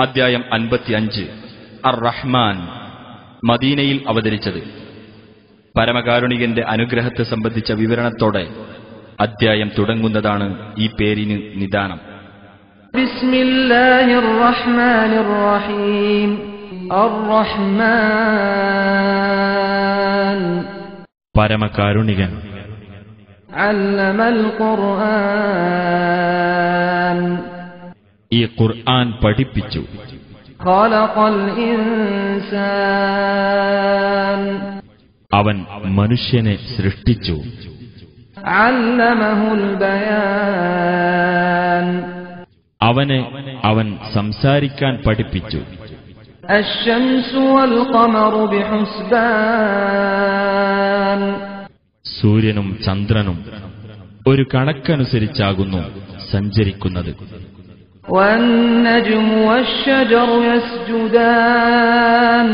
അദ്ധ്യായം 55 അർ-റഹ്മാൻ മദീനയിൽ അവതരിച്ചത്. പരമകാരുണികന്റെ അനുഗ്രഹത്തെ സംബന്ധിച്ച വിവരണത്തോടെ അദ്ധ്യായം തുടങ്ങുന്നതാണ് ഈ പേരിന് നിദാനം. ബിസ്മില്ലാഹിർ റഹ്മാനിർ റഹീം. അർ-റഹ്മാൻ പരമകാരുണികൻ. അല്ലമൽ ഖുർആൻ ഈ ഖുർആൻ പഠിപ്പിച്ചു. ഖലഖൽ ഇൻസാൻ അവൻ മനുഷ്യനെ സൃഷ്ടിച്ചു. അല്ലമഹുൽ ബയാൻ അവനെ അവൻ സംസാരിക്കാൻ പഠിപ്പിച്ചു. അശ്ശംസു വൽ ഖമറു ബിഹുസ്ബാൻ സൂര്യനും ചന്ദ്രനും ഒരു കണക്കനുസരിച്ചാകുന്നു സഞ്ചരിക്കുന്നത്. വന്നജ്മു വശ്ശജറു യസ്ജുദാൻ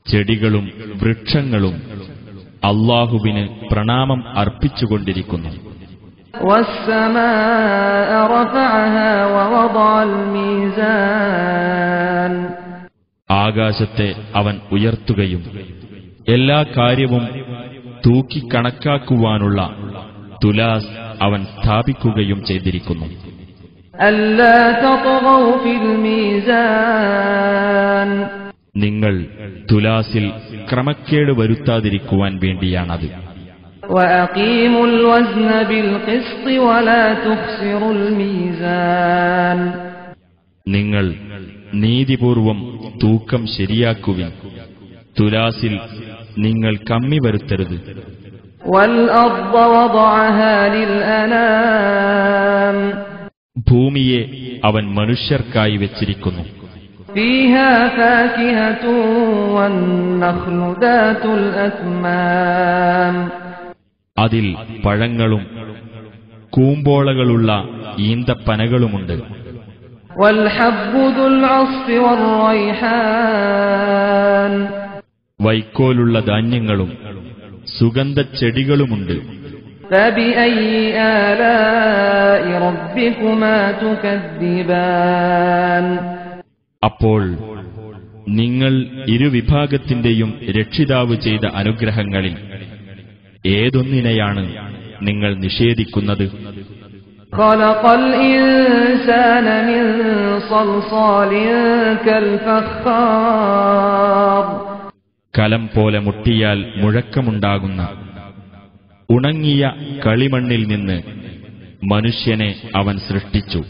ചെടികളും വൃക്ഷങ്ങളും അല്ലാഹുവിന് പ്രണാമം അർപ്പിച്ചുകൊണ്ടിരിക്കുന്നു. വസ്സമാഅ റഫഅഹാ വവദഅൽ മീസാൻ ആകാശത്തെ അവൻ ഉയർത്തുകയും എല്ലാ കാര്യവും തൂക്കിക്കണക്കാക്കുവാനുള്ള തുലാസ് അവൻ സ്ഥാപിക്കുകയും ചെയ്തിരിക്കുന്നു. അല്ലാ തത്ഗൗ ഫിൽ മീസാൻ നിങ്ങൾ തുലാസിൽ ക്രമക്കേട് വരുത്താതിരിക്കുവാൻ വേണ്ടിയാണത്. വഅഖീമുൽ വസ്ന ബിൽ ഖിസ്തി വലാ തുഖ്സിറുൽ മീസാൻ നിങ്ങൾ നീതിപൂർവം തൂക്കം ശരിയാക്കുവിൻ, തുലാസിൽ നിങ്ങൾ കമ്മി വരുത്തരുത്. വൽ അർദ വദഅഹാ ലിൽ അനാം ഭൂമിയെ അവൻ മനുഷ്യർക്കായി വെച്ചിരിക്കുന്നു. ഫീഹാ ഫാകിഹതു വന്നഖ്ലു ദാതുൽ അക്മാം അതിൽ പഴങ്ങളും കൂമ്പോളകളുള്ള ഈന്തപ്പനകളുമുണ്ട്. വൽ ഹബ്ബു ദുൽ അസ്ഫി വർ റൈഹാൻ വൈക്കോലുള്ള ധാന്യങ്ങളും സുഗന്ധച്ചെടികളുമുണ്ട്. ഫബിഅയ്യി ആലാഇ റബ്ബികുമാ തുകദ്ദിബാൻ അപ്പോൾ നിങ്ങൾ ഇരുവിഭാഗത്തിന്റെയും രക്ഷിതാവ് ചെയ്ത അനുഗ്രഹങ്ങളിൽ ഏതൊന്നിനെയാണ് നിങ്ങൾ നിഷേധിക്കുന്നത്? ഖലഖൽ ഇൻസാന മിൻ സൽസാലിൻ കൽ ഫഖാർ കലം പോലെ മുട്ടിയാൽ മുഴക്കമുണ്ടാകുന്ന ഉണങ്ങിയ കളിമണ്ണിൽ നിന്ന് മനുഷ്യനെ അവൻ സൃഷ്ടിച്ചു.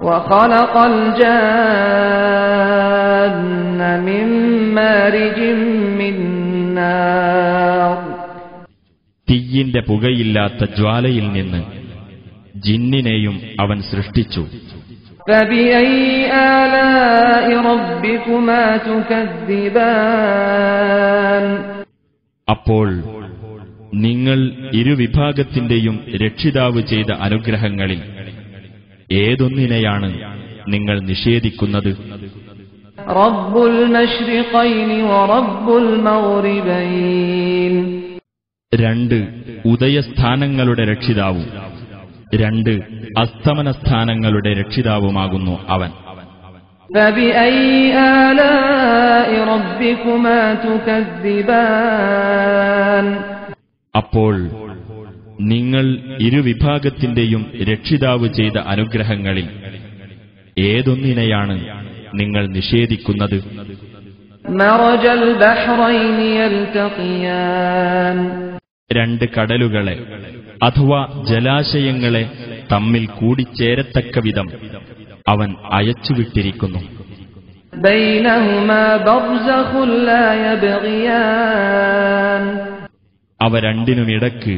വഖലഖൽ ജാന്ന മിൻ മാരിജിൻ മിൻ നാർ തീയിന്റെ പുകയില്ലാത്ത ജ്വാലയിൽ നിന്ന് ജിന്നിനെയും അവൻ സൃഷ്ടിച്ചു. ഫബിഅയ്യി ആലാഇ റബ്ബികുമാ തുകദ്ദിബാൻ അപ്പോൾ നിങ്ങൾ ഇരുവിഭാഗത്തിന്റെയും രക്ഷിതാവ് ചെയ്ത അനുഗ്രഹങ്ങളിൽ ഏതൊന്നിനെയാണ് നിങ്ങൾ നിഷേധിക്കുന്നത്? റബ്ബുൽ മശ്രിഖൈനി വറബ്ബുൽ മഗ്രിബൈൻ രണ്ട് ഉദയസ്ഥാനങ്ങളുടെ രക്ഷിതാവും രണ്ട് അസ്തമനസ്ഥാനങ്ങളുടെ രക്ഷിതാവുമാകുന്നു അവൻ. ഫബിഅയ്യി ആലാഇ റബ്ബികുമാ തുകദ്ദിബാൻ അപ്പോൾ നിങ്ങൾ ഇരുവിഭാഗത്തിന്റെയും രക്ഷിതാവ് ചെയ്ത അനുഗ്രഹങ്ങളിൽ ഏതൊന്നിനെയാണ് നിങ്ങൾ നിഷേധിക്കുന്നത്? മറജൽ ബഹ്റൈനി യൽതഖിയാൻ രണ്ട് കടലുകളെ അഥവാ ജലാശയങ്ങളെ തമ്മിൽ കൂടിച്ചേരത്തക്ക വിധം അവൻ അയച്ചുവിട്ടിരിക്കുന്നു. ബൈനഹുമാ ബർസഖുൻ ലാ യബ്ഗിയാൻ അവ രണ്ടിനുമിടക്ക്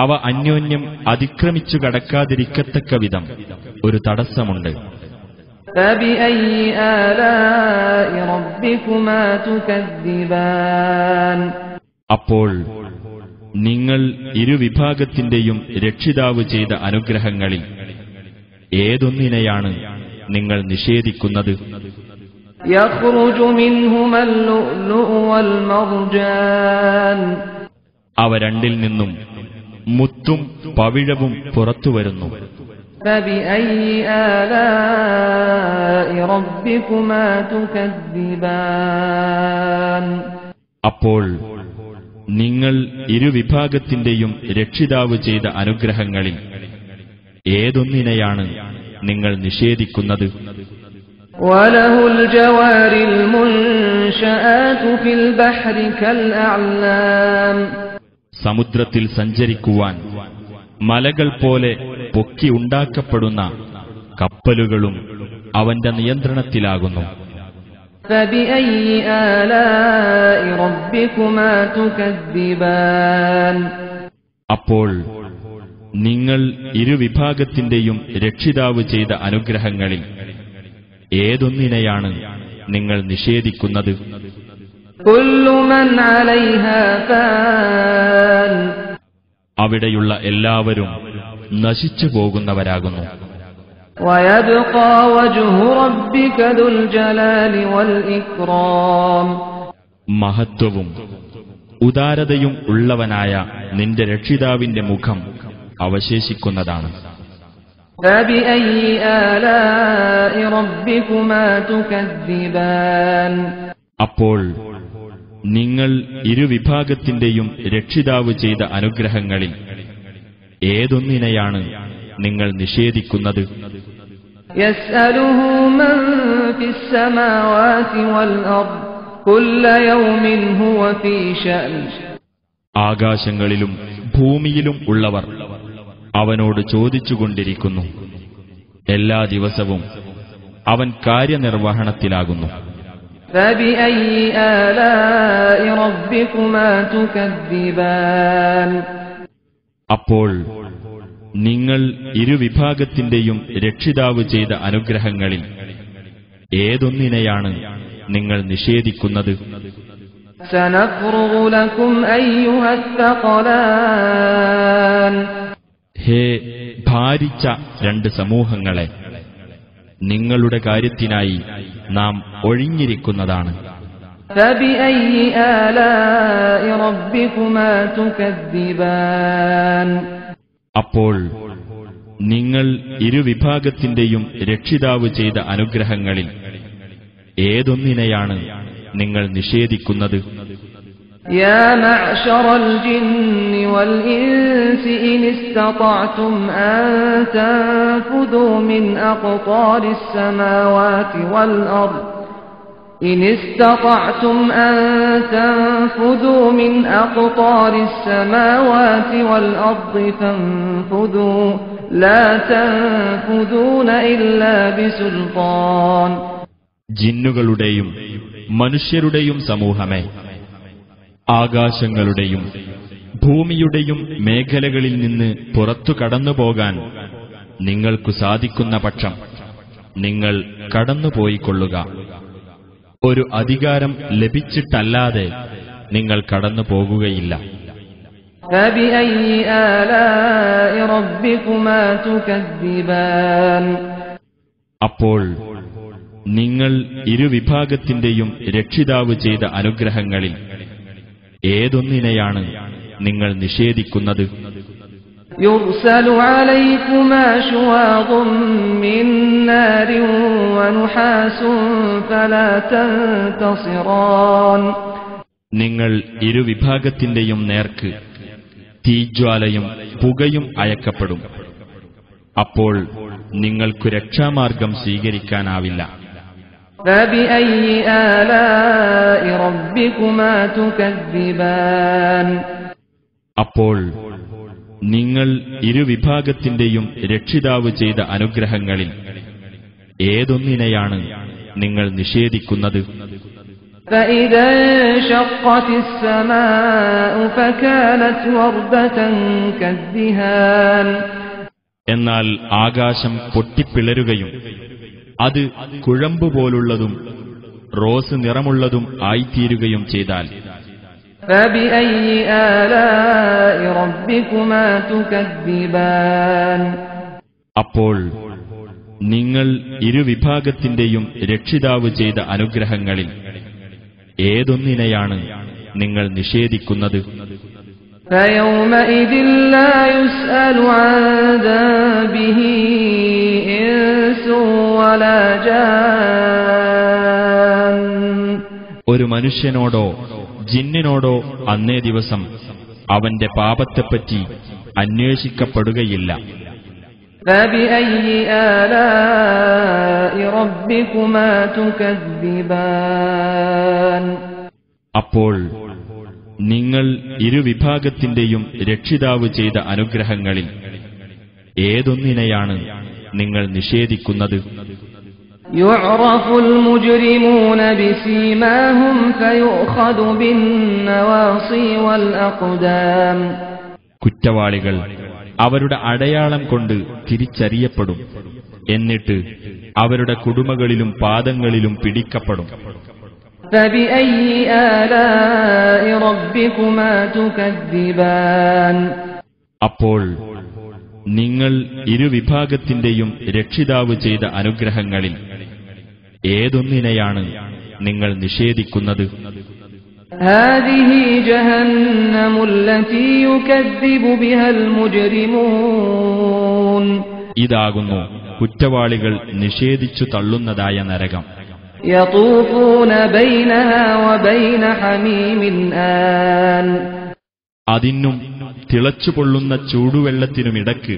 അവ അന്യോന്യം അതിക്രമിച്ചു കടക്കാതിരിക്കത്തക്ക വിധം ഒരു തടസ്സമുണ്ട്. ഫബിഅയ്യി ആലാഇ റബ്ബികുമാ തുകദ്ദിബാൻ അപ്പോൾ നിങ്ങൾ ഇരുവിഭാഗത്തിന്റെയും രക്ഷിതാവ് ചെയ്ത അനുഗ്രഹങ്ങളിൽ ഏതൊന്നിനെയാണ് നിങ്ങൾ നിഷേധിക്കുന്നത്? യഖ്റുജു മിൻഹുമൽ ലുഅ്ലുഉ വൽ മർജാൻ അവ രണ്ടിൽ നിന്നും മുത്തും പവിഴവും പുറത്തുവരുന്നു. فبأي آلاء ربكما تكذبان അപ്പോൾ നിങ്ങൾ ഇരുവിഭാഗത്തിന്റെയും രക്ഷിതാവ് ചെയ്ത അനുഗ്രഹങ്ങളിൽ ഏതൊന്നിനെയാണ് നിങ്ങൾ നിഷേധിക്കുന്നത്? وله الجوار المنشآت في البحر كالأعلام സമുദ്രത്തിൽ സഞ്ചരിക്കുവാൻ മലകൾ പോലെ പൊക്കി ഉണ്ടാക്കപ്പെടുന്ന കപ്പലുകളും അവന്റെ നിയന്ത്രണത്തിലാകുന്നു. فبأي آلاء ربكما تكذبان അപ്പോൾ നിങ്ങൾ ഇരുവിഭാഗത്തിന്റെയും രക്ഷിതാവ് ചെയ്ത അനുഗ്രഹങ്ങളിൽ ഏതൊന്നിനെയാണ് നിങ്ങൾ നിഷേധിക്കുന്നത്? كل من عليها فان അവിടെയുള്ള എല്ലാവരും നശിച്ചു പോകുന്നവരാകുന്നു. ويبقى وجه ربك ذو الجلال والإكرام മഹത്വവും ഉദാരതയും ഉള്ളവനായ നിന്റെ രക്ഷിതാവിന്റെ മുഖം അവശേഷിക്കുന്നതാണ്. فبأي آلاء ربكما تكذبان അപ്പോൾ നിങ്ങൾ ഇരുവിഭാഗത്തിന്റെയും രക്ഷിതാവ് ചെയ്ത അനുഗ്രഹങ്ങളിൽ ഏതൊന്നിനെയാണ് നിങ്ങൾ നിഷേധിക്കുന്നത്? يسأله من في السماوات والأرض كل يوم هو في شأن ആകാശങ്ങളിലും ഭൂമിയിലും ഉള്ളവർ അവനോട് ചോദിച്ചുകൊണ്ടിരിക്കുന്നു. എല്ലാ ദിവസവും അവൻ കാര്യനിർവഹണത്തിലാകുന്നു. فبأي آلاء ربكما تكذبان അപ്പോൾ നിങ്ങൾ ഇരുവിഭാഗത്തിന്റെയും രക്ഷിതാവ് ചെയ്ത അനുഗ്രഹങ്ങളിൽ ഏതൊന്നിനെയാണ് നിങ്ങൾ നിഷേധിക്കുന്നത്? سنفرغ لكم أيها الثقلان ഹേ ഭാരിച്ച രണ്ട് സമൂഹങ്ങളെ, നിങ്ങളുടെ കാര്യത്തിനായി നാം ഒഴിഞ്ഞിരിക്കുന്നതാണ്. فبأي آلاء ربكما تكذبان അപ്പോൾ നിങ്ങൾ ഇരുവിഭാഗത്തിന്റെയും രക്ഷിതാവ് ചെയ്ത അനുഗ്രഹങ്ങളിൽ ഏതൊന്നിനെയാണ് നിങ്ങൾ നിഷേധിക്കുന്നത്? يا معشر الجن والإنس إن استطعتم أن تنفذوا من أقطار السماوات والأرض إن استطعتم أن تنفذوا من أقطار السماوات والأرض فانفذوا لا تنفذون إلا بسلطان ജിന്നുകളുടെയും മനുഷ്യരുടെയും സമൂഹമേ, ആകാശങ്ങളുടെയും ഭൂമിയുടെയും മേഖലകളിൽ നിന്ന് പുറത്തു കടന്നുപോകാൻ നിങ്ങൾക്കു സാധിക്കുന്ന പക്ഷം നിങ്ങൾ കടന്നുപോയിക്കൊള്ളുക. ഒരു അധികാരം ലഭിച്ചിട്ടല്ലാതെ നിങ്ങൾ കടന്നുപോകുകയില്ല. فبأي آلاء ربكما تكذبان അപ്പോൾ നിങ്ങൾ ഇരുവിഭാഗത്തിന്റെയും രക്ഷിതാവ് ചെയ്ത അനുഗ്രഹങ്ങളിൽ ഏതൊന്നിനെയാണ് നിങ്ങൾ നിഷേധിക്കുന്നത്? يرسل عليكما شواظ من نار ونحاس فلا تنتصران നിങ്ങൾ ഇരുവിഭാഗത്തിന്റെയും നേർക്ക് തീജ്വാലയും പുകയും അയക്കപ്പെടും. അപ്പോൾ നിങ്ങൾക്കു രക്ഷാമാർഗം സ്വീകരിക്കാനാവില്ല. فبأي آلاء ربكما تكذبان അപ്പോൾ നിങ്ങൾ ഇരുവിഭാഗത്തിന്റെയും രക്ഷിതാവ് ചെയ്ത അനുഗ്രഹങ്ങളിൽ ഏതൊന്നിനെയാണ് നിങ്ങൾ നിഷേധിക്കുന്നത്? فإذا انشقت السماء فكانت وردة كالدهان എന്നാൽ ആകാശം പൊട്ടിപ്പിളരുകയും അത് കുഴമ്പുപോലുള്ളതും റോസ് നിറമുള്ളതും ആയിത്തീരുകയും ചെയ്താൽ فبأي آلاء ربكما تكذبان അപ്പോൾ നിങ്ങൾ ഇരുവിഭാഗത്തിന്റെയും രക്ഷിതാവ് ചെയ്ത അനുഗ്രഹങ്ങളിൽ ഏതൊന്നിനെയാണ് നിങ്ങൾ നിഷേധിക്കുന്നത്? فيومئذ لا يسأل عن ذنبه إنس ولا جان. ഒരു മനുഷ്യനോടോ ജിന്നിനോടോ അന്നേ ദിവസം അവന്റെ പാപത്തെപ്പറ്റി അന്വേഷിക്കപ്പെടുകയില്ല. فبأي آلاء ربكما تكذبان. അപ്പോൾ നിങ്ങൾ ഇരുവിഭാഗത്തിന്റെയും രക്ഷിതാവ് ചെയ്ത അനുഗ്രഹങ്ങളിൽ ഏതൊന്നിനെയാണ് നിങ്ങൾ നിഷേധിക്കുന്നത്? يعرف المجرمون بسيماهم فيؤخذ بالنواصي والأقدام. കുറ്റവാളികൾ അവരുടെ അടയാളം കൊണ്ട് തിരിച്ചറിയപ്പെടും. എന്നിട്ട് അവരുടെ കുടുമകളിലും പാദങ്ങളിലും പിടിക്കപ്പെടും. فبأي آلاء ربكما تكذبان. അപ്പോൾ നിങ്ങൾ ഇരുവിഭാഗത്തിന്റെയും രക്ഷിതാവ് ചെയ്ത അനുഗ്രഹങ്ങളിൽ ഏതൊന്നിനെയാണ് നിങ്ങൾ നിഷേധിക്കുന്നത്? هذه جهنم التي يكذب بها المجرمون. ഇതാകുന്നു കുറ്റവാളികൾ നിഷേധിച്ചു തള്ളുന്നതായ നരകം. يطوفون بينها وبين حميم آن. അതിനും തിളച്ചുപൊള്ളുന്ന ചൂടുവെള്ളത്തിനുമിടക്ക്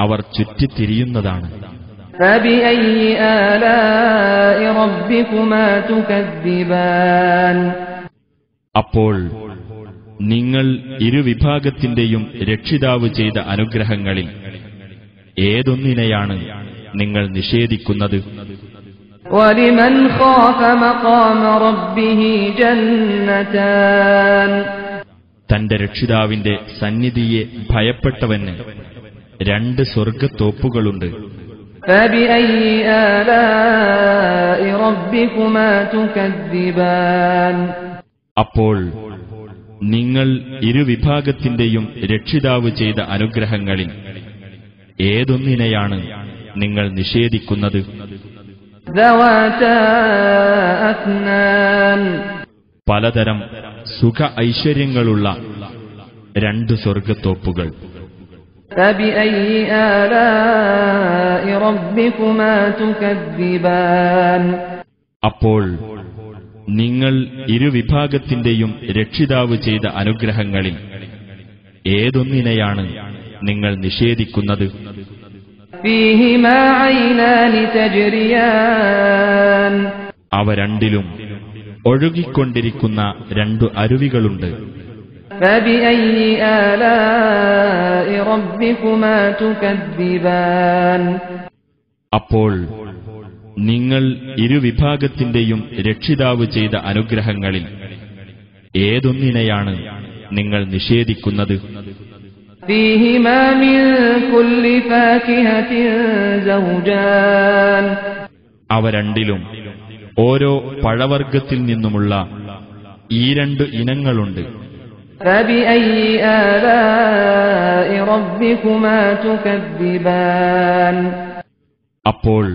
അവർ ചുറ്റിത്തിരിയുന്നതാണ്. فبأي آلاء ربكما تكذبان. അപ്പോൾ നിങ്ങൾ ഇരുവിഭാഗത്തിന്റെയും രക്ഷിതാവ് ചെയ്ത അനുഗ്രഹങ്ങളിൽ ഏതൊന്നിനെയാണ് നിങ്ങൾ നിഷേധിക്കുന്നത്? ولمن خاف مقام ربه جنتان. തന്റെ രക്ഷിതാവിന്റെ സന്നിധിയെ ഭയപ്പെട്ടവന് 2 സ്വർഗ്ഗത്തോപ്പുകളുണ്ട്. فبأي آلاء ربكما تكذبان. അപ്പോൾ നിങ്ങൾ ഇരുവിഭാഗത്തിന്റെയും രക്ഷിതാവ് ചെയ്ത അനുഗ്രഹങ്ങളിൽ ഏതൊന്നിനെയാണ് നിങ്ങൾ നിഷേധിക്കുന്നത്? ذواتا أثنان. പലതരം സുഖ ഐശ്വര്യങ്ങളുള്ള 2 സ്വർഗ്ഗത്തോപ്പുകൾ. فبأي آلاء ربكما تكذبان. അപ്പോൾ നിങ്ങൾ ഇരുവിഭാഗത്തിന്റെയും രക്ഷിതാവ് ചെയ്ത അനുഗ്രഹങ്ങളിൽ ഏതൊന്നിനെയാണ് നിങ്ങൾ നിഷേധിക്കുന്നത്? فيهما عينان تجريان. അവ രണ്ടിലും ഒഴുകിക്കൊണ്ടിരിക്കുന്ന 2 അരുവികളുണ്ട്. فبأي آلاء ربكما تكذبان. അപ്പോൾ നിങ്ങൾ ഇരുവിഭാഗത്തിന്റെയും രക്ഷിതാവ് ചെയ്ത അനുഗ്രഹങ്ങളിൽ ഏതൊന്നിനെയാണ് നിങ്ങൾ നിഷേധിക്കുന്നത്? فيهما من كل فاكهة زوجان. അവ രണ്ടിലും ഓരോ പഴവർഗ്ഗത്തിൽ നിന്നുമുള്ള ഈ 2 ഇനങ്ങളുണ്ട്. فبأي آلاء ربكما تكذبان. അപ്പോൾ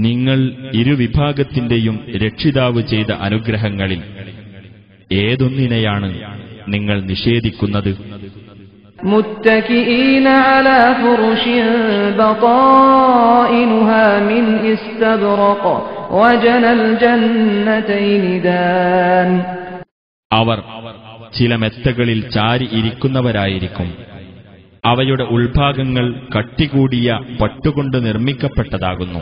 നിങ്ങൾ ഇരുവിഭാഗത്തിന്റെയും രക്ഷിതാവ് ചെയ്ത അനുഗ്രഹങ്ങളിൽ ഏതൊന്നിനെയാണ് നിങ്ങൾ നിഷേധിക്കുന്നത്? متكئين على فرش بطائنها من استبرق وجنى الجنتين دان. അവർ ചില മെത്തകളിൽ ചാരി ഇരിക്കുന്നവരായിരിക്കും. അവയുടെ ഉൾഭാഗങ്ങൾ കട്ടികൂടിയ പട്ടുകൊണ്ട് നിർമ്മിക്കപ്പെട്ടതാകുന്നു.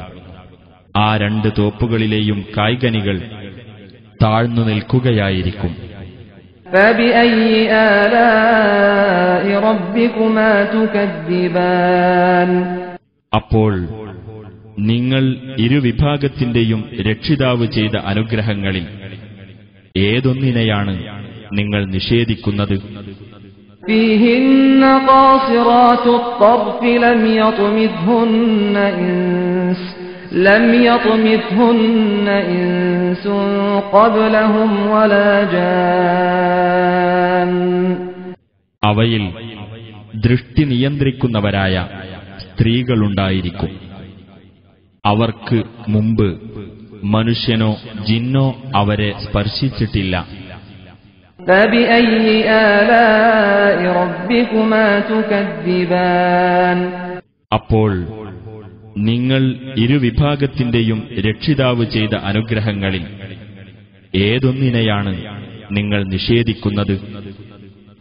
ആ 2 തോപ്പുകളിലെയും കായ്കനികൾ താഴ്ന്നു നിൽക്കുകയായിരിക്കും. فبأي آلاء ربكما تكذبان. അപ്പോൾ നിങ്ങൾ ഇരുവിഭാഗത്തിന്റെയും രക്ഷിതാവ് ചെയ്ത അനുഗ്രഹങ്ങളിൽ ഏതൊന്നിനെയാണ് നിങ്ങൾ നിഷേധിക്കുന്നത്? فيهن قاصرات الطرف لم يطمثهن إنس قبلهم ولا جان. അവയിൽ ദൃഷ്ടി നിയന്ത്രിക്കുന്നവരായ സ്ത്രീകളുണ്ടായിരിക്കും. അവർക്ക് മുമ്പ് മനുഷ്യനോ ജിന്നോ അവരെ സ്പർശിച്ചിട്ടില്ല. فبأي آلاء ربكما تكذبان അപ്പോൾ നിങ്ങൾ ഇരുവിഭാഗത്തിന്റെയും രക്ഷിതാവ് ചെയ്ത അനുഗ്രഹങ്ങളിൽ ഏതൊന്നിനെയാണ് നിങ്ങൾ നിഷേധിക്കുന്നത്?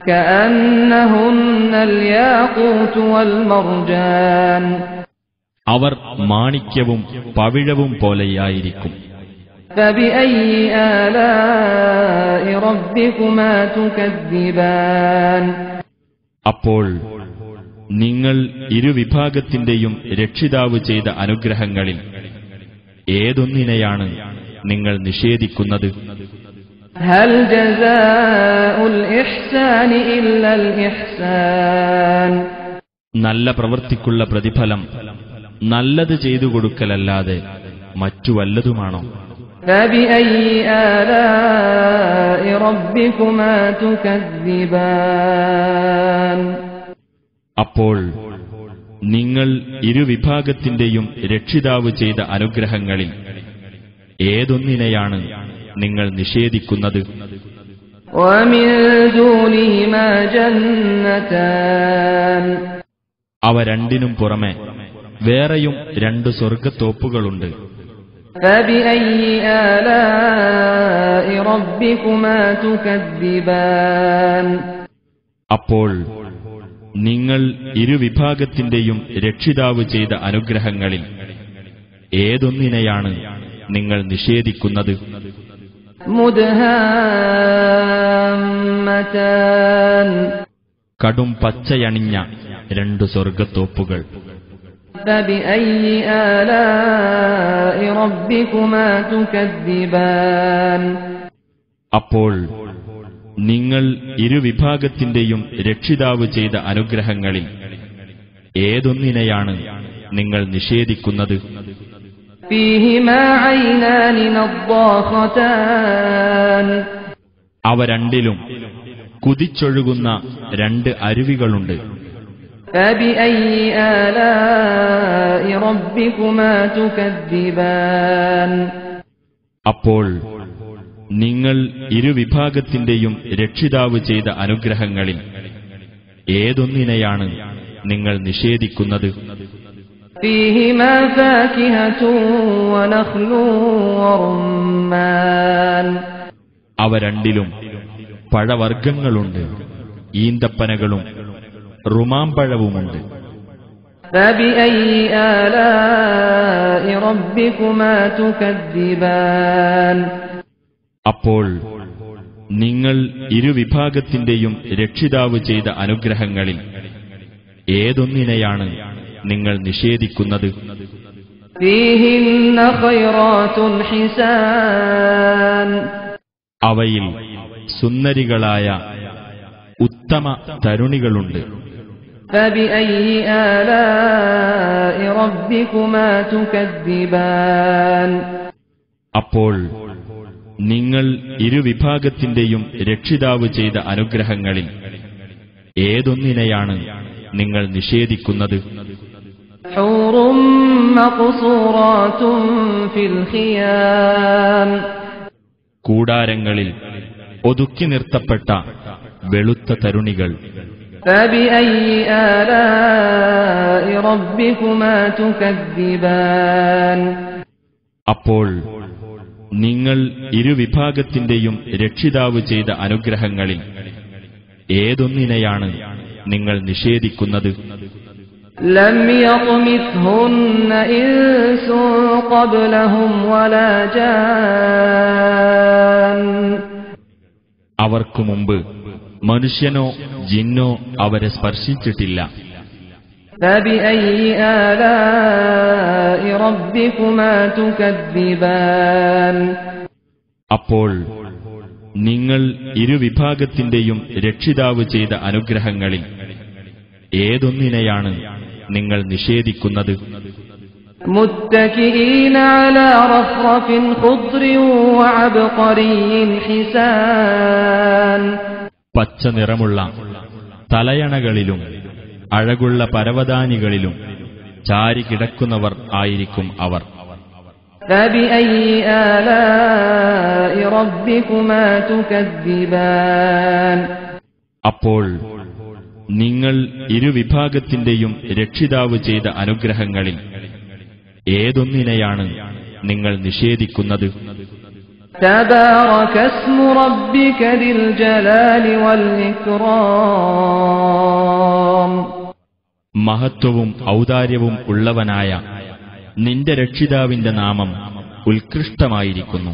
كأنهن الياقوت والمرجان അവർ മാണിക്യവും പവിഴവും പോലെയായിരിക്കും. فبأي آلاء ربكما تكذبان അപ്പോൾ നിങ്ങൾ ഇരുവിഭാഗത്തിന്റെയും രക്ഷിതാവ് ചെയ്ത അനുഗ്രഹങ്ങളിൽ ഏതൊന്നിനെയാണ് നിങ്ങൾ നിഷേധിക്കുന്നത്? هل جزاء الإحسان إلا الإحسان നല്ല പ്രവൃത്തിക്കുള്ള പ്രതിഫലം നല്ലത് ചെയ്തു കൊടുക്കലല്ലാതെ മറ്റു വല്ലതുമാണോ? فبأي آلاء ربكما تكذبان അപ്പോൾ നിങ്ങൾ ഇരുവിഭാഗത്തിന്റെയും രക്ഷിതാവ് ചെയ്ത അനുഗ്രഹങ്ങളിൽ ഏതൊന്നിനെയാണ് നിങ്ങൾ നിഷേധിക്കുന്നത്? ومن دونهما جنتان അവ രണ്ടിനും പുറമെ വേറെയും 2 സ്വർഗ്ഗത്തോപ്പുകളുണ്ട്. فبأي آلاء ربكما تكذبان അപ്പോൾ നിങ്ങൾ ഇരുവിഭാഗത്തിന്റെയും രക്ഷിതാവ് ചെയ്ത അനുഗ്രഹങ്ങളിൽ ഏതൊന്നിനെയാണ് നിങ്ങൾ നിഷേധിക്കുന്നത്? مدهامتان കടും പച്ചയണിഞ്ഞ 2 സ്വർഗ്ഗത്തോപ്പുകൾ. فبأي آلاء ربكما تكذبان അപ്പോൾ നിങ്ങൾ ഇരുവിഭാഗത്തിന്റെയും രക്ഷിതാവ് ചെയ്ത അനുഗ്രഹങ്ങളിൽ ഏതൊന്നിനെയാണ് നിങ്ങൾ നിഷേധിക്കുന്നത്? فيهما عينان نضاختان അവ രണ്ടിലും കുതിച്ചൊഴുകുന്ന 2 അരുവികളുണ്ട്. فبأي آلاء ربكما تكذبان അപ്പോൾ നിങ്ങൾ ഇരുവിഭാഗത്തിന്റെയും രക്ഷിതാവ് ചെയ്ത അനുഗ്രഹങ്ങളിൽ ഏതൊന്നിനെയാണ് നിങ്ങൾ നിഷേധിക്കുന്നത്? فيهما فاكهة ونخل ورمان അവ രണ്ടിലും പഴവർഗ്ഗങ്ങളുണ്ട്, ഈന്തപ്പനകളും റുമാമ്പഴവുമുണ്ട്. فبأي آلاء ربكما تكذبان അപ്പോൾ നിങ്ങൾ ഇരുവിഭാഗത്തിന്റെയും രക്ഷിതാവ് ചെയ്ത അനുഗ്രഹങ്ങളിൽ ഏതൊന്നിനെയാണ് നിങ്ങൾ നിഷേധിക്കുന്നത്? فيهن خيرات حسان അവയിൽ സുന്ദരികളായ ഉത്തമ തരുണികളുണ്ട്. فبأي آلاء ربكما تكذبان അപ്പോൾ നിങ്ങൾ ഇരുവിഭാഗത്തിന്റെയും രക്ഷിതാവ് ചെയ്ത അനുഗ്രഹങ്ങളിൽ ഏതൊന്നിനെയാണ് നിങ്ങൾ നിഷേധിക്കുന്നത്? حور مقصورات في الخيام കൂടാരങ്ങളിൽ ഒതുക്കി നിർത്തപ്പെട്ട വെളുത്ത തരുണികൾ. فبأي آلاء ربكما تكذبان അപ്പോൾ നിങ്ങൾ ഇരുവിഭാഗത്തിന്റെയും രക്ഷിതാവ് ചെയ്ത അനുഗ്രഹങ്ങളിൽ ഏതൊന്നിനെയാണ് നിങ്ങൾ നിഷേധിക്കുന്നത്? لم يطمثهن إنس قبلهم ولا جان അവർക്കു മുമ്പ് മനുഷ്യനോ ജിന്നോ അവരെ സ്പർശിച്ചിട്ടില്ല. فبأي آلاء ربكما تكذبان അപ്പോൾ നിങ്ങൾ ഇരുവിഭാഗത്തിന്റെയും രക്ഷിതാവ് ചെയ്ത അനുഗ്രഹങ്ങളിൽ ഏതൊന്നിനെയാണ് നിങ്ങൾ നിഷേധിക്കുന്നത്? متكئين على رفرف خضر وعبقري حسان പച്ച നിറമുള്ള തലയണകളിലും അഴകുള്ള പരവതാനികളിലും ചാരി കിടക്കുന്നവർ ആയിരിക്കും അവർ. فبأي آلاء ربكما تكذبان അപ്പോൾ നിങ്ങൾ ഇരുവിഭാഗത്തിന്റെയും രക്ഷിതാവ് ചെയ്ത അനുഗ്രഹങ്ങളിൽ ഏതൊന്നിനെയാണ് നിങ്ങൾ നിഷേധിക്കുന്നത്? تبارك اسم ربك ذي الجلال والإكرام മഹത്വവും ഔദാര്യവും ഉള്ളവനായ നിന്റെ രക്ഷിതാവിന്റെ നാമം ഉത്കൃഷ്ടമായിരിക്കുന്നു.